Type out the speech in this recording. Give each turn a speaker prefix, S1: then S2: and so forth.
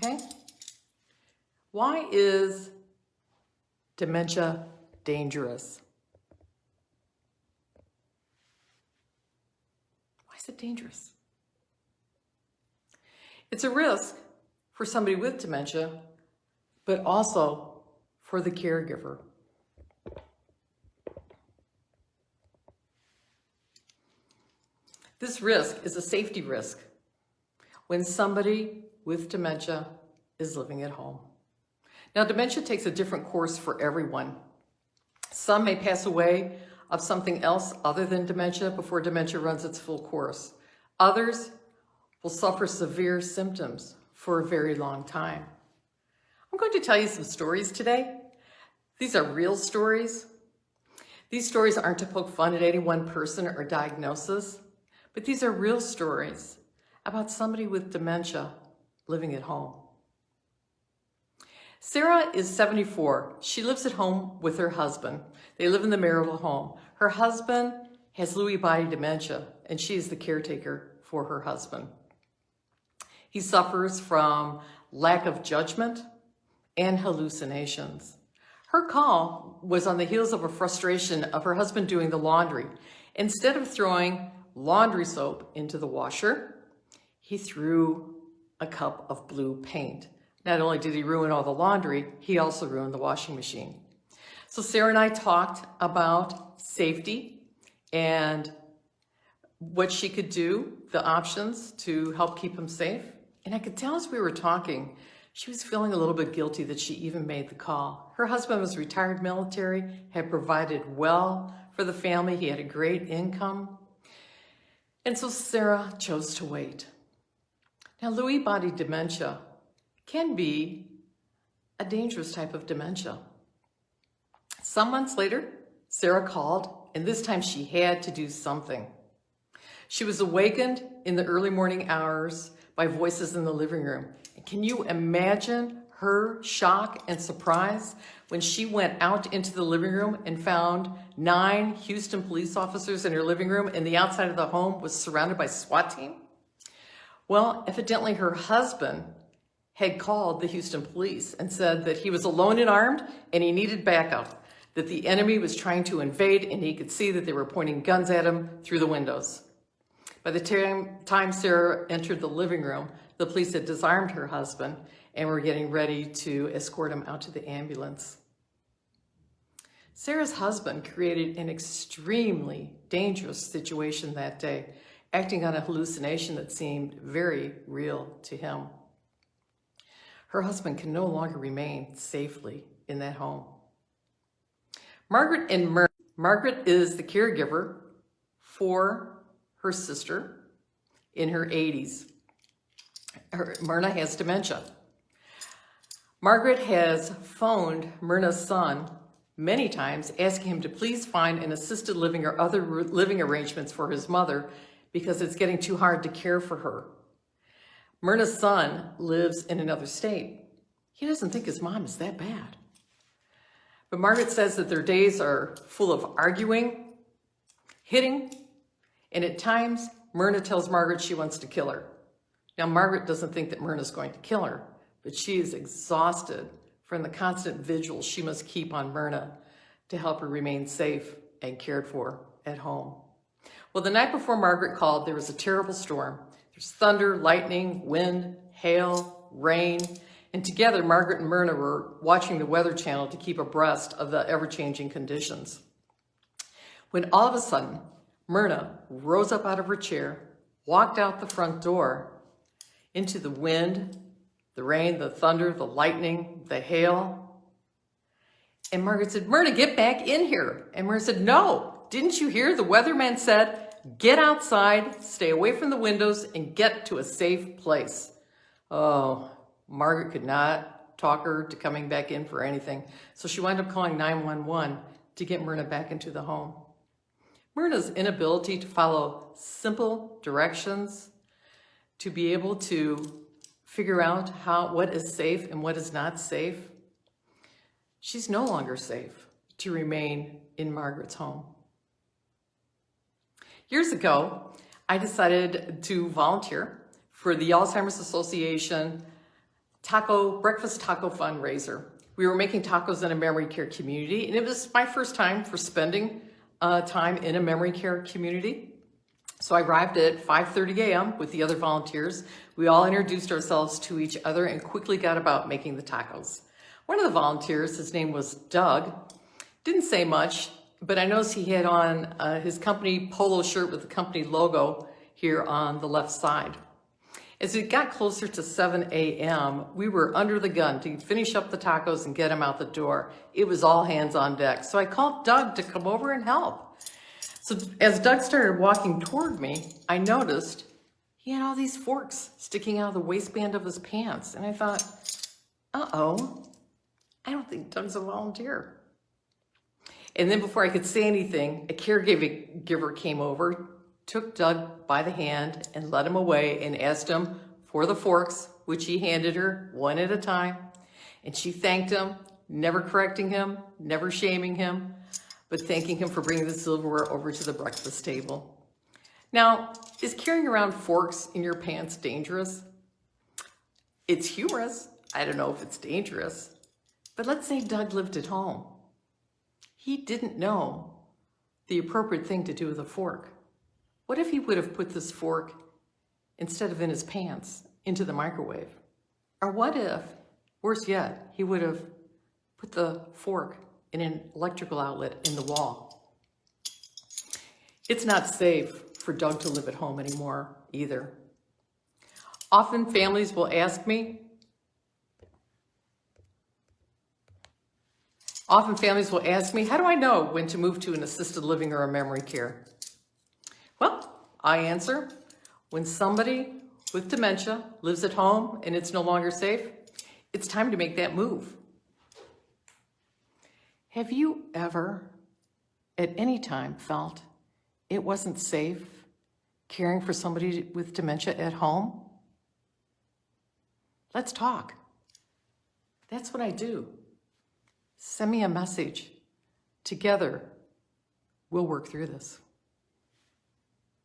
S1: okay? Why is dementia dangerous? Why is it dangerous? It's a risk for somebody with dementia, but also for the caregiver. This risk is a safety risk when somebody with dementia is living at home. Now, dementia takes a different course for everyone. Some may pass away of something else other than dementia before dementia runs its full course. Others will suffer severe symptoms for a very long time. I'm going to tell you some stories today. These are real stories. These stories aren't to poke fun at any one person or diagnosis, but these are real stories about somebody with dementia living at home. Sarah is 74. She lives at home with her husband. They live in the marital home. Her husband has Lewy body dementia, and she is the caretaker for her husband. He suffers from lack of judgment and hallucinations. Her call was on the heels of a frustration of her husband doing the laundry. Instead of throwing laundry soap into the washer, he threw a cup of blue paint. Not only did he ruin all the laundry, he also ruined the washing machine. So Sarah and I talked about safety and what she could do, the options to help keep him safe. And I could tell as we were talking, she was feeling a little bit guilty that she even made the call. Her husband was retired military, had provided well for the family. He had a great income. And so Sarah chose to wait. Now, Lewy body dementia can be a dangerous type of dementia. Some months later, Sarah called, and this time she had to do something. She was awakened in the early morning hours by voices in the living room. And can you imagine her shock and surprise when she went out into the living room and found 9 Houston police officers in her living room, and the outside of the home was surrounded by SWAT team? Well, evidently her husband had called the Houston police and said that he was alone and armed and he needed backup, that the enemy was trying to invade and he could see that they were pointing guns at him through the windows. By the time Sarah entered the living room, the police had disarmed her husband and were getting ready to escort him out to the ambulance. Sarah's husband created an extremely dangerous situation that day, acting on a hallucination that seemed very real to him. Her husband can no longer remain safely in that home. Margaret is the caregiver for her sister in her 80s. Myrna has dementia. Margaret has phoned Myrna's son many times, asking him to please find an assisted living or other living arrangements for his mother because it's getting too hard to care for her. Myrna's son lives in another state. He doesn't think his mom is that bad. But Margaret says that their days are full of arguing, hitting, and at times Myrna tells Margaret she wants to kill her. Now, Margaret doesn't think that Myrna's going to kill her, but she is exhausted from the constant vigil she must keep on Myrna to help her remain safe and cared for at home. Well, the night before Margaret called, there was a terrible storm. There's thunder, lightning, wind, hail, rain, and together Margaret and Myrna were watching the Weather Channel to keep abreast of the ever-changing conditions. When all of a sudden, Myrna rose up out of her chair, walked out the front door into the wind, the rain, the thunder, the lightning, the hail. And Margaret said, "Myrna, get back in here." And Myrna said, "No, didn't you hear? The weatherman said, get outside, stay away from the windows, and get to a safe place." Oh, Margaret could not talk her to coming back in for anything. So she wound up calling 911 to get Myrna back into the home. Myrna's inability to follow simple directions, to be able to figure out what is safe and what is not safe, she's no longer safe to remain in Margaret's home. Years ago, I decided to volunteer for the Alzheimer's Association breakfast taco fundraiser. We were making tacos in a memory care community, and it was my first time for spending time in a memory care community. So I arrived at 5:30 a.m. with the other volunteers. We all introduced ourselves to each other and quickly got about making the tacos. One of the volunteers, his name was Doug, didn't say much, but I noticed he had on his company polo shirt with the company logo here on the left side. As it got closer to 7 a.m., we were under the gun to finish up the tacos and get them out the door. It was all hands on deck. So I called Doug to come over and help. So as Doug started walking toward me, I noticed he had all these forks sticking out of the waistband of his pants. And I thought, uh-oh, I don't think Doug's a volunteer. And then before I could say anything, a caregiver came over, took Doug by the hand and led him away and asked him for the forks, which he handed her one at a time. And she thanked him, never correcting him, never shaming him, but thanking him for bringing the silverware over to the breakfast table. Now, is carrying around forks in your pants dangerous? It's humorous. I don't know if it's dangerous. But let's say Doug lived at home. He didn't know the appropriate thing to do with a fork. What if he would have put this fork, instead of in his pants, into the microwave? Or what if, worse yet, he would have put the fork in an electrical outlet in the wall? It's not safe for Doug to live at home anymore either. Often families will ask me, how do I know when to move to an assisted living or a memory care? Well, I answer, when somebody with dementia lives at home and it's no longer safe, it's time to make that move. Have you ever, at any time, felt it wasn't safe caring for somebody with dementia at home? Let's talk. That's what I do. Send me a message. Together, we'll work through this.